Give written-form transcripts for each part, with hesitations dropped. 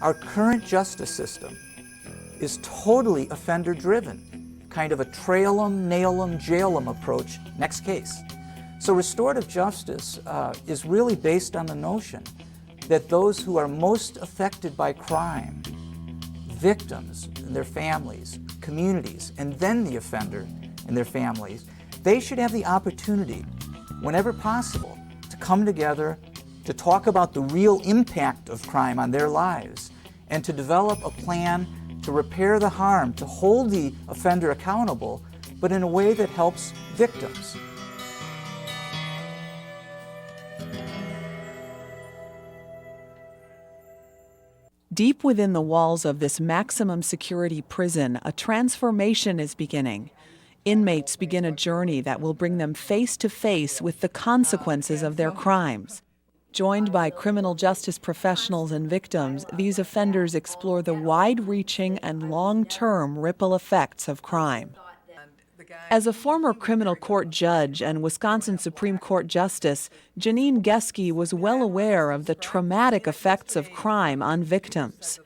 Our current justice system is totally offender-driven, kind of a trail 'em, nail 'em, jail 'em approach, next case. So restorative justice is really based on the notion that those who are most affected by crime, victims and their families, communities, and then the offender and their families, they should have the opportunity, whenever possible, to come together to talk about the real impact of crime on their lives and to develop a plan to repair the harm, to hold the offender accountable, but in a way that helps victims. Deep within the walls of this maximum security prison, a transformation is beginning. Inmates begin a journey that will bring them face to face with the consequences of their crimes. Joined by criminal justice professionals and victims, these offenders explore the wide-reaching and long-term ripple effects of crime. As a former criminal court judge and Wisconsin Supreme Court justice, Janine Geske was well aware of the traumatic effects of crime on victims.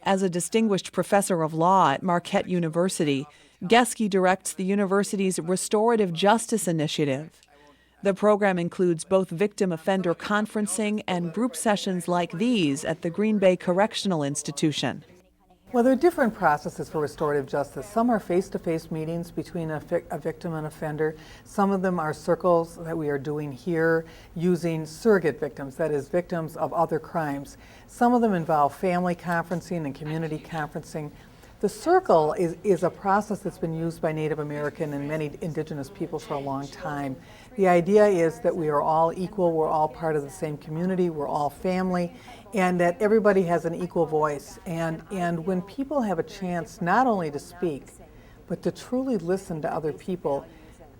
As a distinguished professor of law at Marquette University, Geske directs the university's Restorative Justice initiative. The program includes both victim offender conferencing and group sessions like these at the Green Bay Correctional Institution. Well, there are different processes for restorative justice. Some are face-to-face meetings between a victim and offender. Some of them are circles that we are doing here using surrogate victims, that is, victims of other crimes. Some of them involve family conferencing and community conferencing. The circle is a process that's been used by Native American and many indigenous peoples for a long time. The idea is that we are all equal, we're all part of the same community, we're all family, and that everybody has an equal voice. And when people have a chance not only to speak, but to truly listen to other people,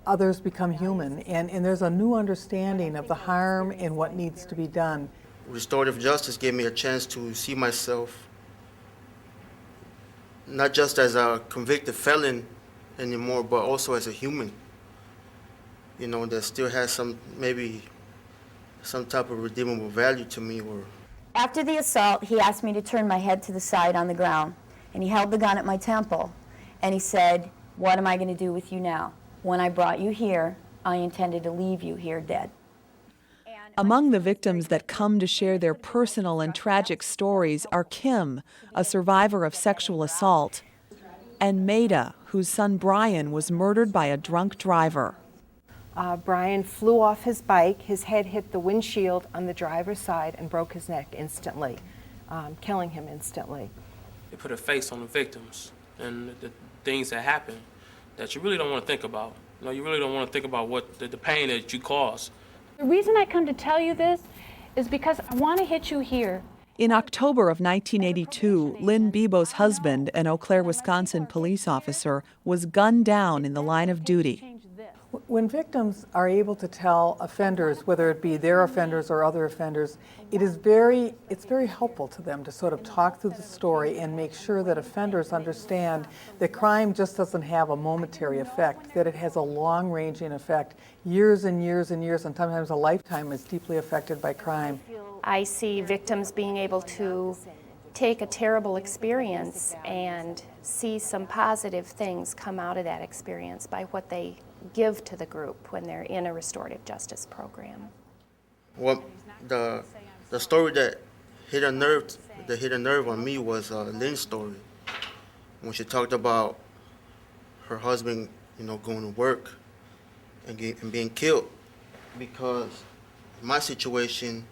others become human, and there's a new understanding of the harm and what needs to be done. Restorative justice gave me a chance to see myself not just as a convicted felon anymore, but also as a human, you know, that still has maybe some type of redeemable value to me. After the assault, he asked me to turn my head to the side on the ground, and he held the gun at my temple, and he said, "What am I going to do with you now? When I brought you here, I intended to leave you here dead." Among the victims that come to share their personal and tragic stories are Kim, a survivor of sexual assault, and Maida, whose son Brian was murdered by a drunk driver. Brian flew off his bike, his head hit the windshield on the driver's side and broke his neck instantly, killing him instantly. They put a face on the victims and the things that happen that you really don't want to think about. You know, you really don't want to think about what the pain that you cause. The reason I come to tell you this is because I want to hit you here. In October of 1982, Lynn Bebo's husband, an Eau Claire, Wisconsin police officer, was gunned down in the line of duty. When victims are able to tell offenders, whether it be their offenders or other offenders, it's very helpful to them to sort of talk through the story and make sure that offenders understand that crime just doesn't have a momentary effect, that it has a long-ranging effect. Years and years and years, and sometimes a lifetime is deeply affected by crime. I see victims being able to take a terrible experience and see some positive things come out of that experience by what they give to the group when they're in a restorative justice program. Well, the story that hit a nerve on me was Lynn's story, when she talked about her husband, you know, going to work and being killed. Because in my situation,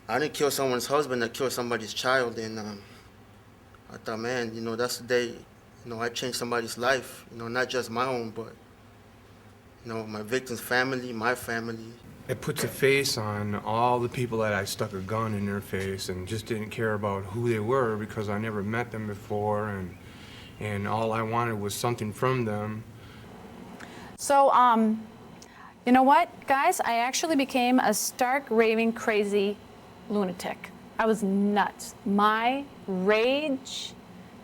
I didn't kill someone's husband, I killed somebody's child, and I thought, man, you know, that's the day, you know, I changed somebody's life, you know, not just my own, but you know, my victim's family, my family. It puts a face on all the people that I stuck a gun in their face and just didn't care about who they were because I never met them before, and all I wanted was something from them. So, you know what, guys? I actually became a stark, raving, crazy lunatic. I was nuts. My rage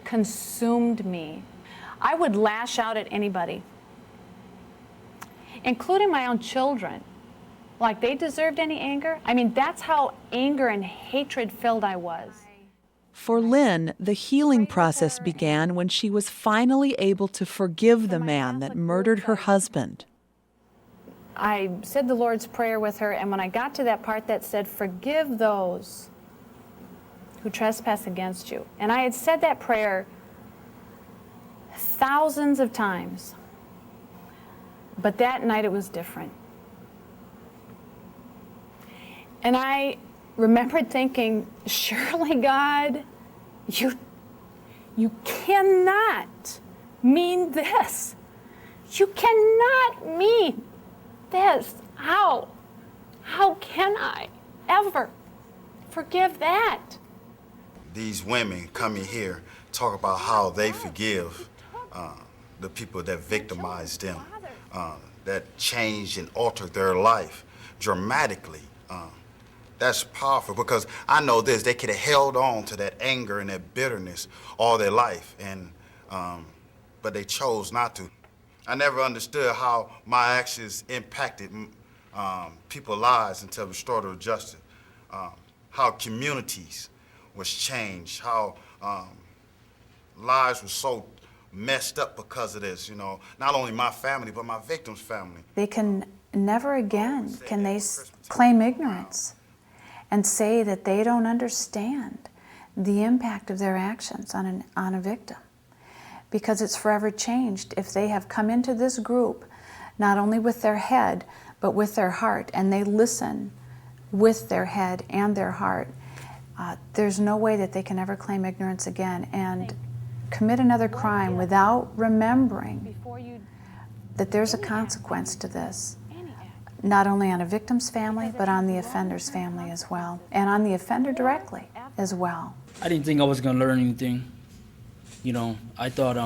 consumed me. I would lash out at anybody, including my own children, like they deserved any anger. I mean, that's how anger and hatred filled I was. For Lynn, the healing process began when she was finally able to forgive the man that murdered her husband. I said the Lord's Prayer with her, and when I got to that part that said, "Forgive those who trespass against you," and I had said that prayer thousands of times, but that night it was different. And I remembered thinking, surely God, you cannot mean this. You cannot mean this. How can I ever forgive that? These women coming here talk about how they forgive the people that victimized them, that changed and altered their life dramatically. That's powerful, because I know this, they could have held on to that anger and that bitterness all their life, and but they chose not to. I never understood how my actions impacted people's lives until Restorative Justice, how communities was changed, how lives were so messed up because of this, you know. Not only my family, but my victim's family. They can never again can they claim ignorance and say that they don't understand the impact of their actions on a victim, because it's forever changed if they have come into this group not only with their head but with their heart, and they listen with their head and their heart. There's no way that they can ever claim ignorance again and commit another crime without remembering that there's a consequence to this, not only on a victim's family, but on the offender's family as well, and on the offender directly as well. I didn't think I was going to learn anything. You know, I thought,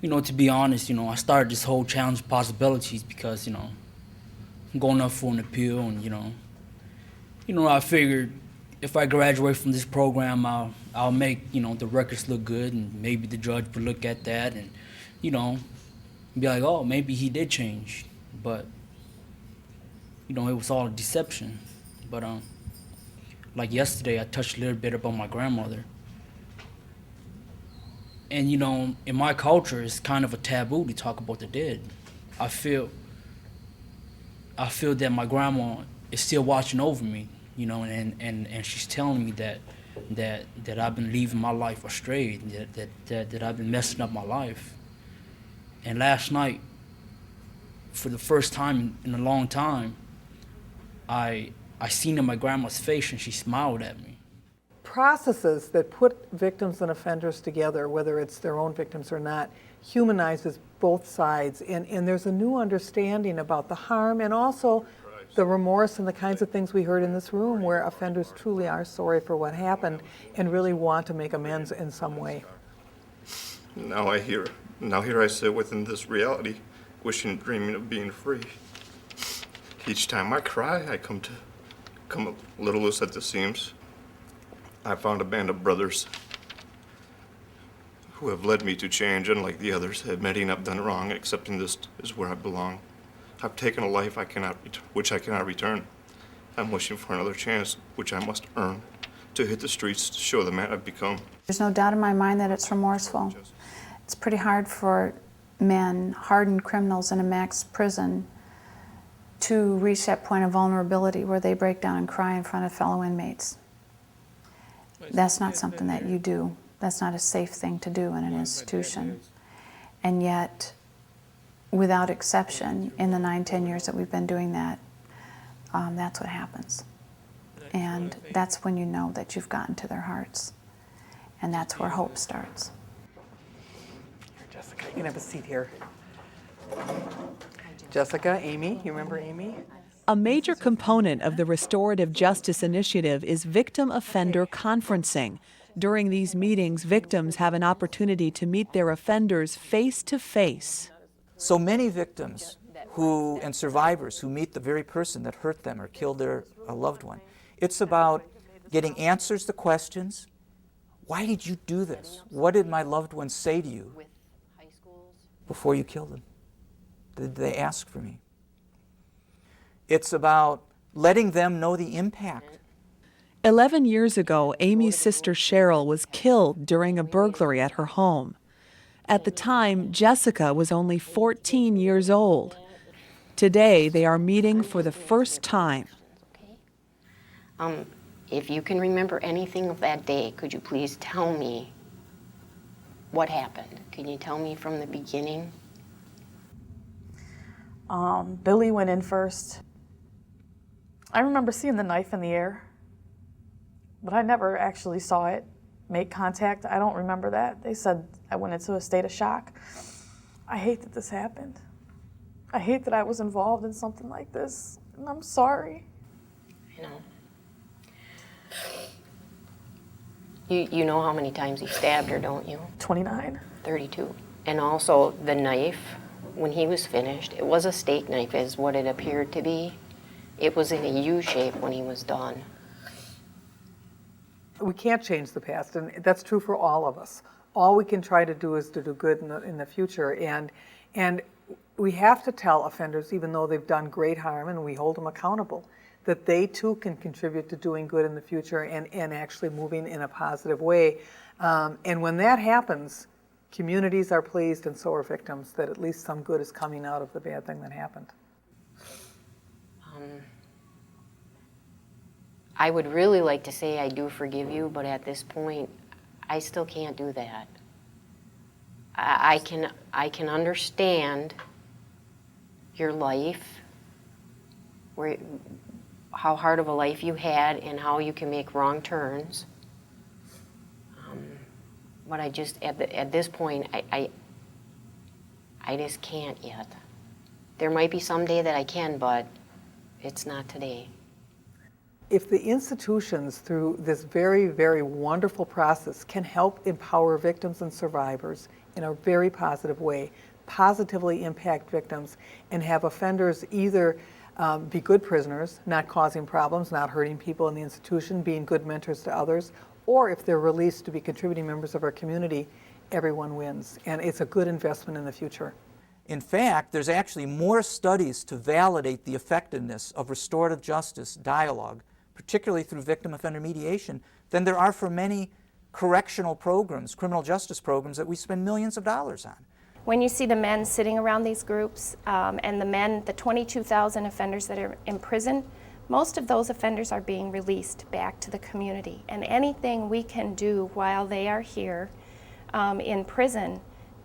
you know, to be honest, you know, I started this whole challenge of possibilities because, you know, I'm going up for an appeal, and, you know, I figured if I graduate from this program, I'll make, you know, the records look good, and maybe the judge would look at that and, you know, be like, oh, maybe he did change. But, you know, it was all a deception. But, like yesterday, I touched a little bit about my grandmother. And, you know, in my culture, it's kind of a taboo to talk about the dead. I feel that my grandma is still watching over me, you know, and she's telling me that I've been leaving my life astray, that I've been messing up my life. And last night, for the first time in a long time, I seen in my grandma's face, and she smiled at me. Processes that put victims and offenders together, whether it's their own victims or not, humanizes both sides, and there's a new understanding about the harm and also the remorse and the kinds of things we heard in this room, where offenders truly are sorry for what happened and really want to make amends in some way. Now here I sit within this reality, wishing and dreaming of being free. Each time I cry, I come a little loose at the seams. I found a band of brothers who have led me to change, unlike the others, admitting I've done wrong, accepting this is where I belong. I've taken a life which I cannot return. I'm wishing for another chance, which I must earn, to hit the streets to show the man I've become. There's no doubt in my mind that it's remorseful. It's pretty hard for men, hardened criminals in a max prison, to reach that point of vulnerability where they break down and cry in front of fellow inmates. That's not something that you do. That's not a safe thing to do in an institution. And yet, without exception, in the 9-10 years that we've been doing that, that's what happens. And that's when you know that you've gotten to their hearts. And that's where hope starts. Here, Jessica, you can have a seat here. Jessica, Amy, you remember Amy? A major component of the Restorative Justice Initiative is victim-offender conferencing. During these meetings, victims have an opportunity to meet their offenders face-to-face. So many victims and survivors who meet the very person that hurt them or killed their loved one. It's about getting answers to questions. Why did you do this? What did my loved one say to you before you killed them? Did they ask for me? It's about letting them know the impact. 11 years ago, Amy's sister Cheryl was killed during a burglary at her home. At the time, Jessica was only 14 years old. Today, they are meeting for the first time. If you can remember anything of that day, could you please tell me what happened? Can you tell me from the beginning? Billy went in first. I remember seeing the knife in the air, but I never actually saw it make contact. I don't remember that. They said I went into a state of shock. I hate that this happened. I hate that I was involved in something like this, and I'm sorry. You know. You know how many times he stabbed her, don't you? 29. 32. And also the knife, when he was finished, it was a steak knife is what it appeared to be. It was in a U shape when he was done. We can't change the past, and that's true for all of us. All we can try to do is to do good in the future, and we have to tell offenders, even though they've done great harm, and we hold them accountable, that they too can contribute to doing good in the future and actually moving in a positive way. And when that happens, communities are pleased and so are victims that at least some good is coming out of the bad thing that happened. I would really like to say I do forgive you, but at this point, I still can't do that. I can understand your life, how hard of a life you had and how you can make wrong turns. But I just, at this point, I just can't yet. There might be some day that I can, but it's not today. If the institutions, through this very, very wonderful process, can help empower victims and survivors in a very positive way, positively impact victims, and have offenders either be good prisoners, not causing problems, not hurting people in the institution, being good mentors to others, or if they're released to be contributing members of our community, everyone wins. And it's a good investment in the future. In fact, there's actually more studies to validate the effectiveness of restorative justice dialogue, particularly through victim-offender mediation, than there are for many correctional programs, criminal justice programs that we spend millions of dollars on. When you see the men sitting around these groups, and the 22,000 offenders that are in prison, most of those offenders are being released back to the community. And anything we can do while they are here in prison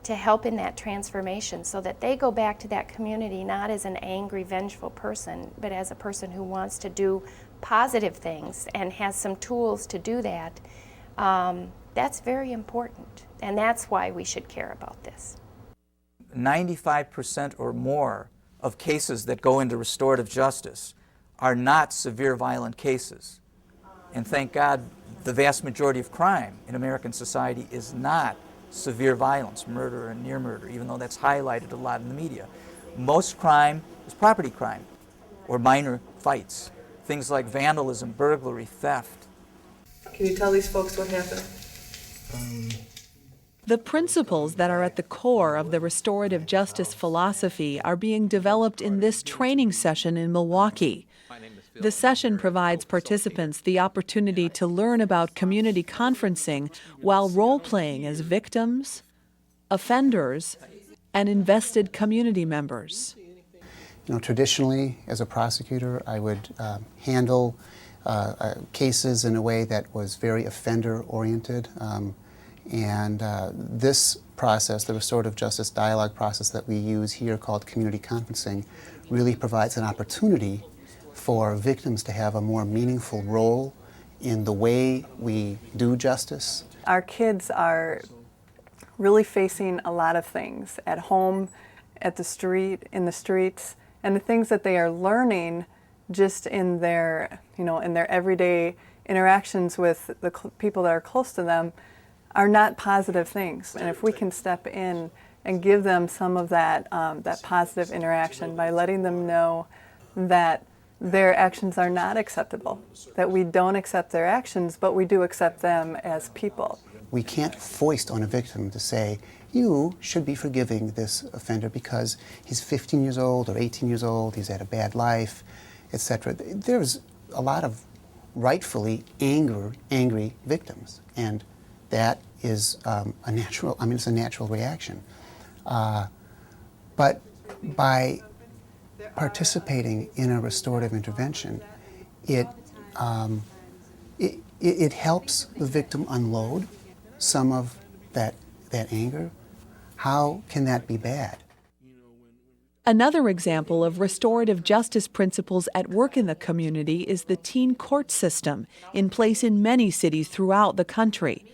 to help in that transformation so that they go back to that community not as an angry, vengeful person, but as a person who wants to do positive things and has some tools to do that, that's very important. And that's why we should care about this. 95% or more of cases that go into restorative justice are not severe violent cases. And thank God the vast majority of crime in American society is not severe violence, murder and near murder, even though that's highlighted a lot in the media. Most crime is property crime or minor fights, things like vandalism, burglary, theft. Can you tell these folks what happened? The principles that are at the core of the restorative justice philosophy are being developed in this training session in Milwaukee. The session provides participants the opportunity to learn about community conferencing while role-playing as victims, offenders, and invested community members. You know, traditionally, as a prosecutor, I would handle cases in a way that was very offender-oriented. This process, the restorative justice dialogue process that we use here called community conferencing, really provides an opportunity for victims to have a more meaningful role in the way we do justice. Our kids are really facing a lot of things at home, at the street, in the streets, and the things that they are learning just in their, in their everyday interactions with the people that are close to them are not positive things. And if we can step in and give them some of that, that positive interaction by letting them know that their actions are not acceptable, that we don't accept their actions, but we do accept them as people. We can't foist on a victim to say, you should be forgiving this offender because he's 15 years old or 18 years old, he's had a bad life, etc. There's a lot of rightfully angry victims. And that is a natural, it's a natural reaction. But by participating in a restorative intervention, it helps the victim unload some of that anger. How can that be bad? Another example of restorative justice principles at work in the community is the teen court system, in place in many cities throughout the country.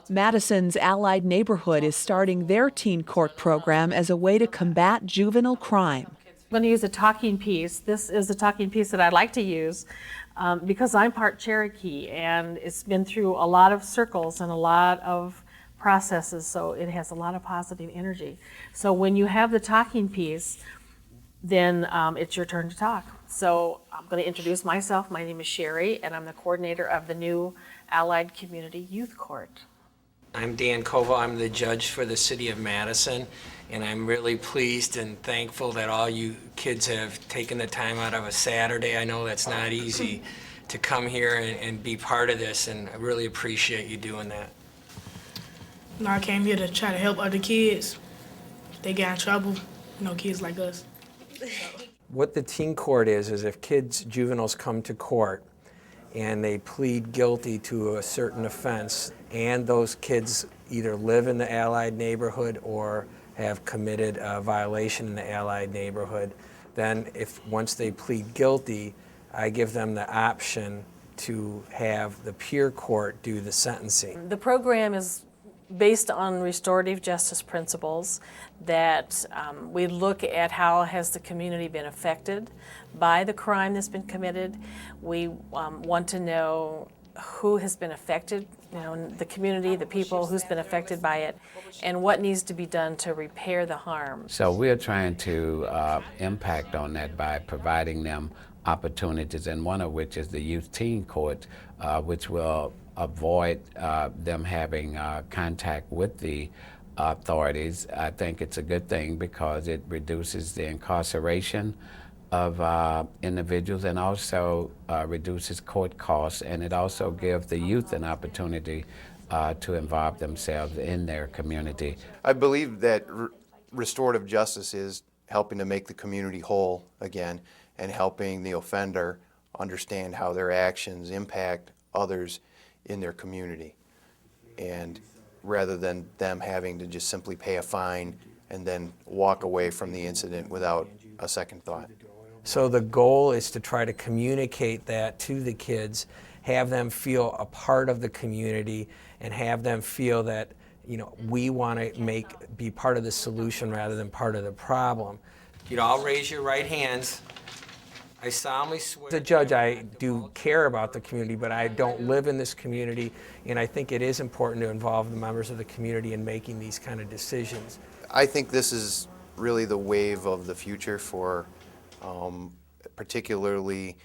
Madison's Allied neighborhood is starting their teen court program as a way to combat juvenile crime. I'm going to use a talking piece. This is a talking piece that I like to use because I'm part Cherokee, and it's been through a lot of circles and a lot of processes, so it has a lot of positive energy. So when you have the talking piece, then it's your turn to talk. So I'm going to introduce myself. My name is Sherry, and I'm the coordinator of the new Allied Community Youth Court. I'm Dan Kova. I'm the judge for the city of Madison, and I'm really pleased and thankful that all you kids have taken the time out of a Saturday. I know that's not easy to come here and be part of this, and I really appreciate you doing that. I came here to try to help other kids. They got in trouble, kids like us. What the teen court is if juveniles come to court and they plead guilty to a certain offense, and those kids either live in the Allied neighborhood or have committed a violation in the Allied neighborhood, then once they plead guilty, I give them the option to have the peer court do the sentencing. The program is based on restorative justice principles that we look at how has the community been affected by the crime that's been committed. We want to know who has been affected, the community, the people, who's been affected by it, and what needs to be done to repair the harm. So we're trying to impact on that by providing them opportunities, and one of which is the youth teen court, which will avoid them having contact with the authorities. I think it's a good thing because it reduces the incarceration of individuals and also reduces court costs, and it also gives the youth an opportunity to involve themselves in their community. I believe that restorative justice is helping to make the community whole again and helping the offender understand how their actions impact others in their community, and rather than them having to just simply pay a fine and then walk away from the incident without a second thought. So the goal is to try to communicate that to the kids, have them feel a part of the community, and have them feel that we want to be part of the solution rather than part of the problem. I'll raise your right hands. I solemnly swear. As a judge, I do care about the community, but I don't live in this community, and I think it is important to involve the members of the community in making these kind of decisions. I think this is really the wave of the future for particularly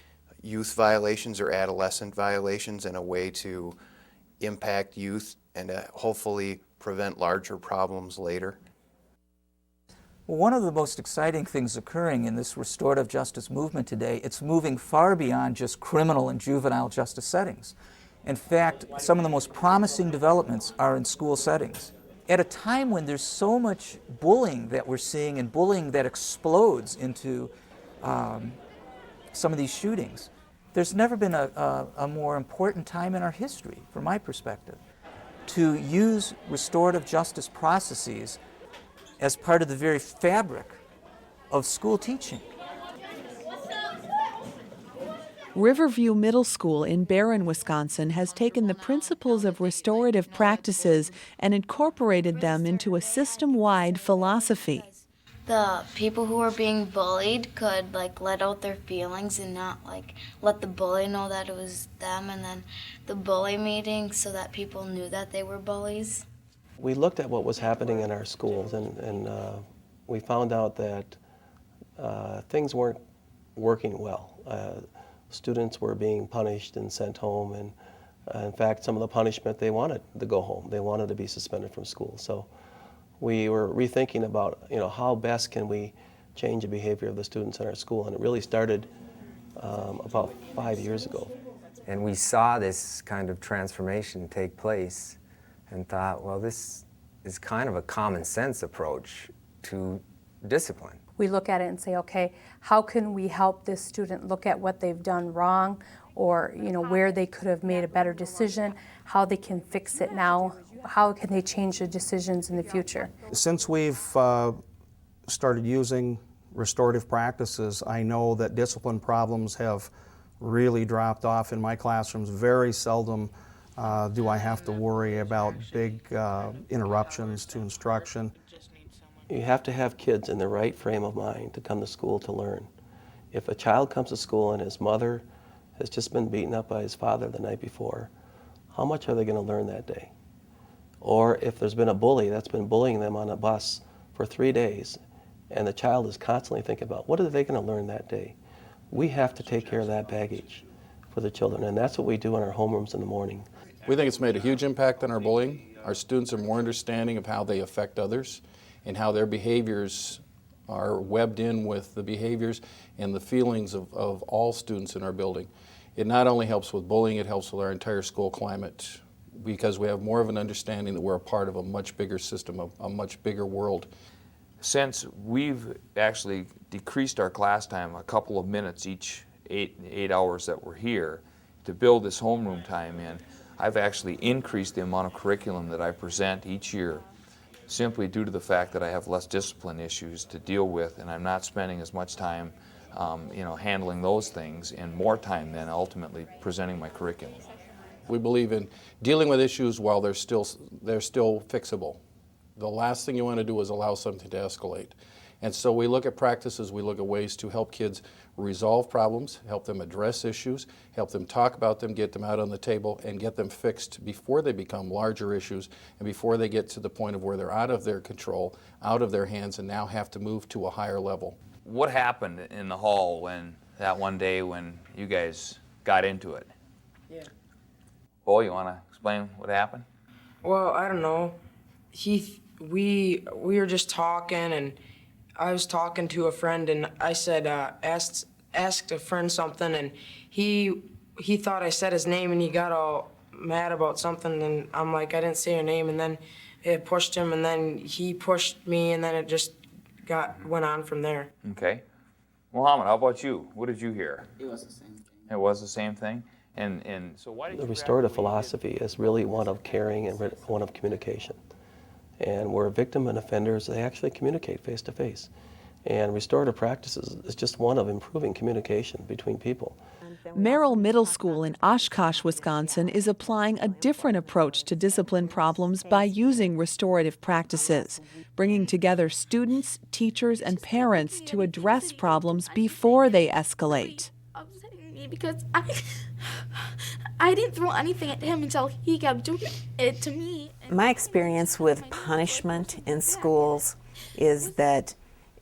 youth violations or adolescent violations, and a way to impact youth and hopefully prevent larger problems later. Well, one of the most exciting things occurring in this restorative justice movement today, it's moving far beyond just criminal and juvenile justice settings. In fact, some of the most promising developments are in school settings. At a time when there's so much bullying that we're seeing, and bullying that explodes into some of these shootings, there's never been a more important time in our history, from my perspective, to use restorative justice processes as part of the very fabric of school teaching. Riverview Middle School in Barron, Wisconsin has taken the principles of restorative practices and incorporated them into a system-wide philosophy. The people who were being bullied could let out their feelings and not let the bully know that it was them, and then the bully meeting so that people knew that they were bullies. We looked at what was happening in our schools, and we found out that things weren't working well. Students were being punished and sent home, and in fact, some of the punishment, they wanted to go home. They wanted to be suspended from school. So we were rethinking about, how best can we change the behavior of the students in our school, and it really started about 5 years ago. And we saw this kind of transformation take place and thought, well, this is kind of a common sense approach to discipline. We look at it and say, okay, how can we help this student look at what they've done wrong, or where they could have made a better decision, how they can fix it now, how can they change the decisions in the future. Since we've started using restorative practices, I know that discipline problems have really dropped off in my classrooms. Very seldom do I have to worry about big interruptions to instruction. You have to have kids in the right frame of mind to come to school to learn. If a child comes to school and his mother has just been beaten up by his father the night before, how much are they going to learn that day? Or if there's been a bully that's been bullying them on a bus for 3 days, and the child is constantly thinking about what are they going to learn that day? We have to take care of that baggage for the children, and that's what we do in our homerooms in the morning. We think it's made a huge impact on our bullying. Our students are more understanding of how they affect others and how their behaviors are webbed in with the behaviors and the feelings of all students in our building. It not only helps with bullying, it helps with our entire school climate because we have more of an understanding that we're a part of a much bigger system, a much bigger world. Since we've actually decreased our class time a couple of minutes each 8 hours that we're here to build this homeroom time in, I've actually increased the amount of curriculum that I present each year simply due to the fact that I have less discipline issues to deal with, and I'm not spending as much time handling those things and more time then ultimately presenting my curriculum. We believe in dealing with issues while they're still fixable. The last thing you want to do is allow something to escalate. And so we look at practices, we look at ways to help kids resolve problems, help them address issues, help them talk about them, get them out on the table, and get them fixed before they become larger issues and before they get to the point of where they're out of their control, out of their hands, and now have to move to a higher level. What happened in the hall when that one day when you guys got into it? Yeah. Bo, you want to explain what happened? Well, I don't know. We were just talking, and I was talking to a friend, and I said, asked a friend something, and he thought I said his name, and he got all mad about something, and I'm like, I didn't say your name, and then it pushed him, and then he pushed me, and then it just went on from there. Okay. Muhammad, how about you? What did you hear? It was the same thing. It was the same thing? And so why did the restorative philosophy is really one of caring and one of communication. And where victim and offenders, they actually communicate face to face. And restorative practices is just one of improving communication between people. Merrill Middle School in Oshkosh, Wisconsin is applying a different approach to discipline problems by using restorative practices, bringing together students, teachers, and parents to address problems before they escalate. Upsetting me because I didn't throw anything at him until he kept doing it to me. My experience with punishment in schools is that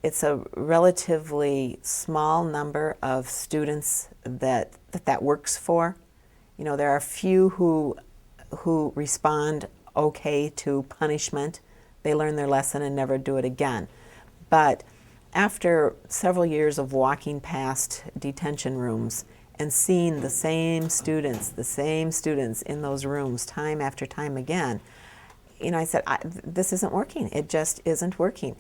it's a relatively small number of students that works for. You know, there are few who respond okay to punishment. They learn their lesson and never do it again. But after several years of walking past detention rooms and seeing the same students in those rooms time after time again, you know, I said, this isn't working. It just isn't working.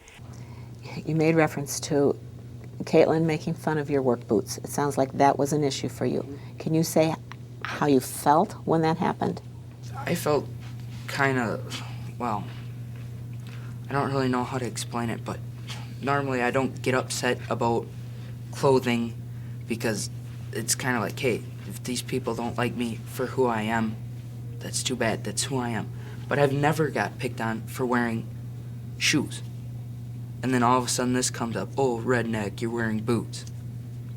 You made reference to Caitlin making fun of your work boots. It sounds like that was an issue for you. Can you say how you felt when that happened? I felt kind of, well, I don't really know how to explain it, but normally I don't get upset about clothing because it's kind of like, hey, if these people don't like me for who I am, that's too bad. That's who I am. But I've never got picked on for wearing shoes. And then all of a sudden this comes up, oh, redneck, you're wearing boots.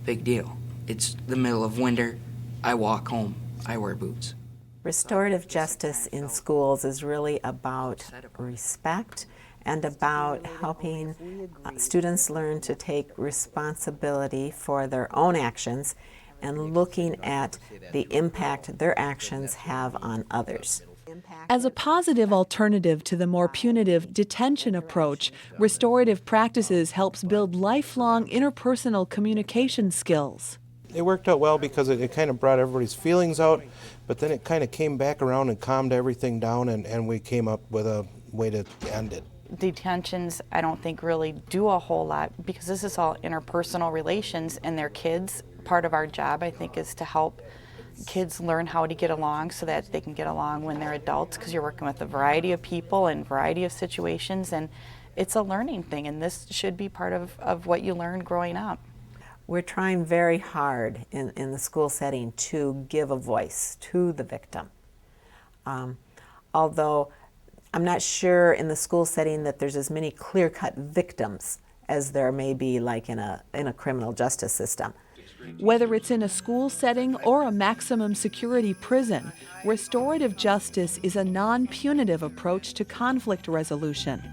Big deal. It's the middle of winter. I walk home. I wear boots. Restorative justice in schools is really about respect and about helping students learn to take responsibility for their own actions and looking at the impact their actions have on others. As a positive alternative to the more punitive detention approach, restorative practices helps build lifelong interpersonal communication skills. It worked out well because it kind of brought everybody's feelings out, but then it kind of came back around and calmed everything down, and we came up with a way to end it. Detentions, I don't think really do a whole lot because this is all interpersonal relations and they're kids. Part of our job, I think, is to help kids learn how to get along so that they can get along when they're adults, because you're working with a variety of people and variety of situations, and it's a learning thing, and this should be part of what you learn growing up. We're trying very hard in the school setting to give a voice to the victim. Although I'm not sure in the school setting that there's as many clear-cut victims as there may be like in a criminal justice system. Whether it's in a school setting or a maximum security prison, restorative justice is a non-punitive approach to conflict resolution.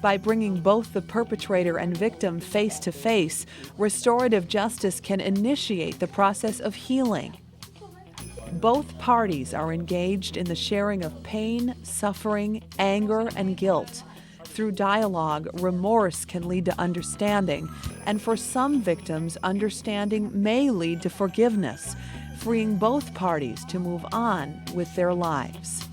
By bringing both the perpetrator and victim face to face, restorative justice can initiate the process of healing. Both parties are engaged in the sharing of pain, suffering, anger, and guilt. Through dialogue, remorse can lead to understanding, and for some victims, understanding may lead to forgiveness, freeing both parties to move on with their lives.